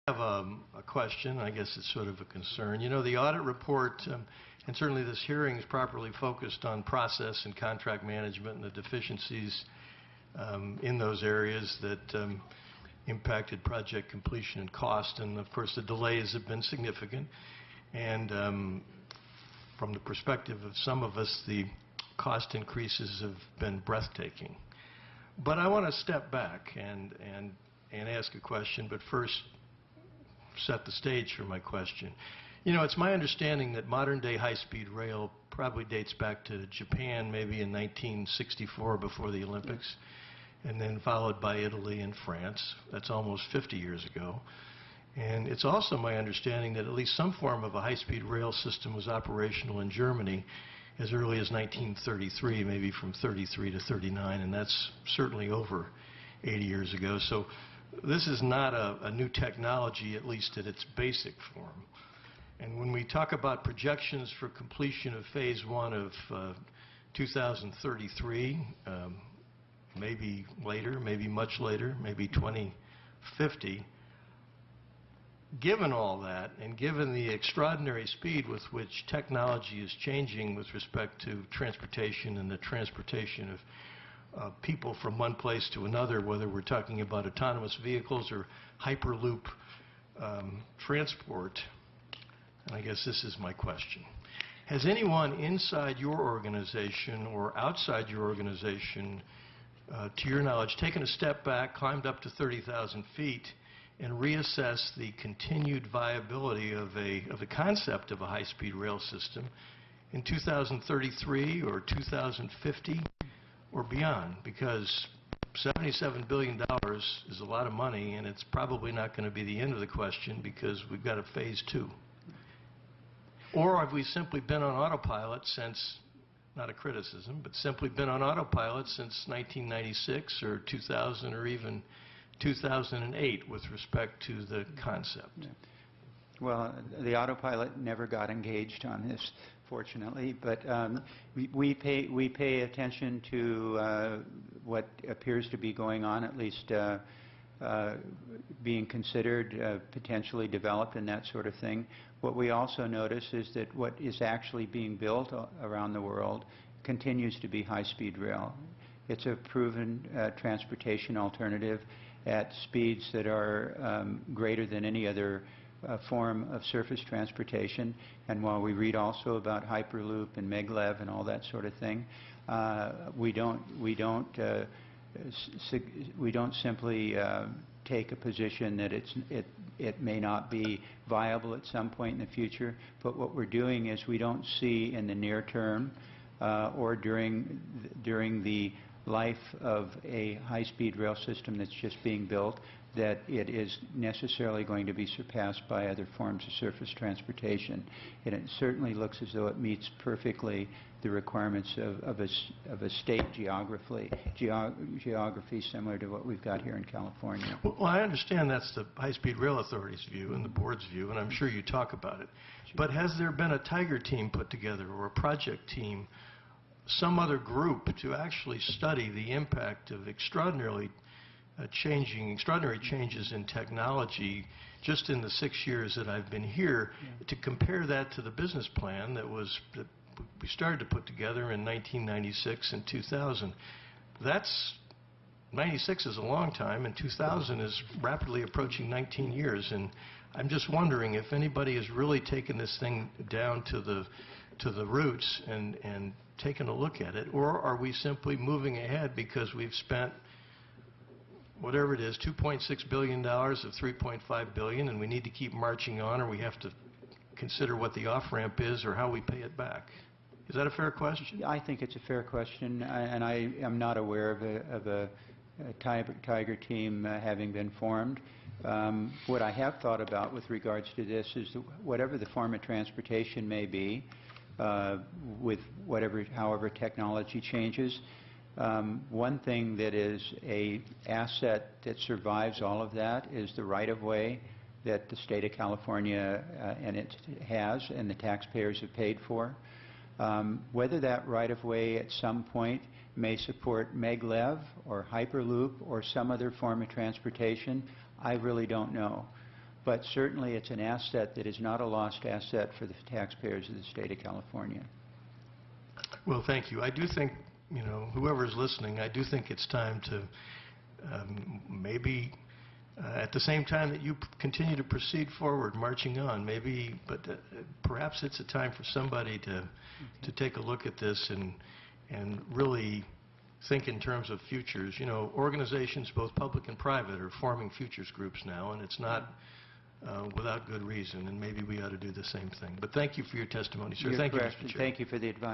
have a question. I guess it's sort of a concern. You know, the audit report, and certainly this hearing is properly focused on process and contract management and the deficiencies in those areas that impacted project completion and cost. And of course, the delays have been significant. And from the perspective of some of us, the cost increases have been breathtaking. But I want to step back and ask a question, but first set the stage for my question. You know, it's my understanding that modern-day high-speed rail probably dates back to Japan, maybe in 1964 before the Olympics, and then followed by Italy and France. That's almost 50 years ago. And it's also my understanding that at least some form of a high-speed rail system was operational in Germany as early as 1933, maybe from 33 to 39, and that's certainly over 80 years ago. So this is not a new technology, at least at its basic form. And when we talk about projections for completion of phase one of 2033, maybe later, maybe much later, maybe 2050, given all that, and given the extraordinary speed with which technology is changing with respect to transportation and the transportation of people from one place to another, whether we're talking about autonomous vehicles or hyperloop transport, and I guess this is my question. Has anyone inside your organization or outside your organization, to your knowledge, taken a step back, climbed up to 30,000 feet, and reassess the continued viability of the concept of a high-speed rail system in 2033 or 2050 or beyond? Because $77 billion is a lot of money, and it's probably not going to be the end of the question because we've got a phase two. Or have we simply been on autopilot since, not a criticism, but simply been on autopilot since 1996 or 2000 or even 2008 with respect to the concept? Well, the autopilot never got engaged on this, fortunately, but we pay attention to what appears to be going on, at least being considered, potentially developed, and that sort of thing. What we also notice is that what is actually being built around the world continues to be high-speed rail. It's a proven transportation alternative at speeds that are greater than any other form of surface transportation. And while we read also about Hyperloop and Maglev and all that sort of thing, we don't simply take a position that it may not be viable at some point in the future. But what we're doing is we don't see in the near term or during the life of a high-speed rail system that's just being built that it is necessarily going to be surpassed by other forms of surface transportation. And it certainly looks as though it meets perfectly the requirements of a state geography similar to what we've got here in California. Well, I understand that's the High-Speed Rail Authority's view and the board's view, and I'm sure you talk about it. Sure. But has there been a Tiger team put together or a project team, some other group, to actually study the impact of extraordinary changes in technology just in the 6 years that I've been here, to compare that to the business plan that we started to put together in 1996 and 2000. 96 is a long time, and 2000 is rapidly approaching 19 years. And I'm just wondering if anybody has really taken this thing down to the roots and taken a look at it, or are we simply moving ahead because we've spent whatever it is, $2.6 billion of $3.5 billion, and we need to keep marching on, or we have to consider what the off-ramp is or how we pay it back? Is that a fair question? I think it's a fair question, and I am not aware of a Tiger team having been formed. What I have thought about with regards to this is that whatever the form of transportation may be, with however technology changes, one thing that is an asset that survives all of that is the right-of-way that the state of California and it has and the taxpayers have paid for. Whether that right-of-way at some point may support Maglev or Hyperloop or some other form of transportation, I really don't know. but certainly it's an asset that is not a lost asset for the taxpayers of the state of California. Well, thank you. I do think, whoever's listening, I do think it's time to maybe at the same time that you continue to proceed forward, marching on, but perhaps it's a time for somebody to take a look at this and really think in terms of futures. Organizations, both public and private, are forming futures groups now, and it's not without good reason, and maybe we ought to do the same thing. But thank you for your testimony, sir. You're thank correct, you, Mr. Chair. Thank you for the advice.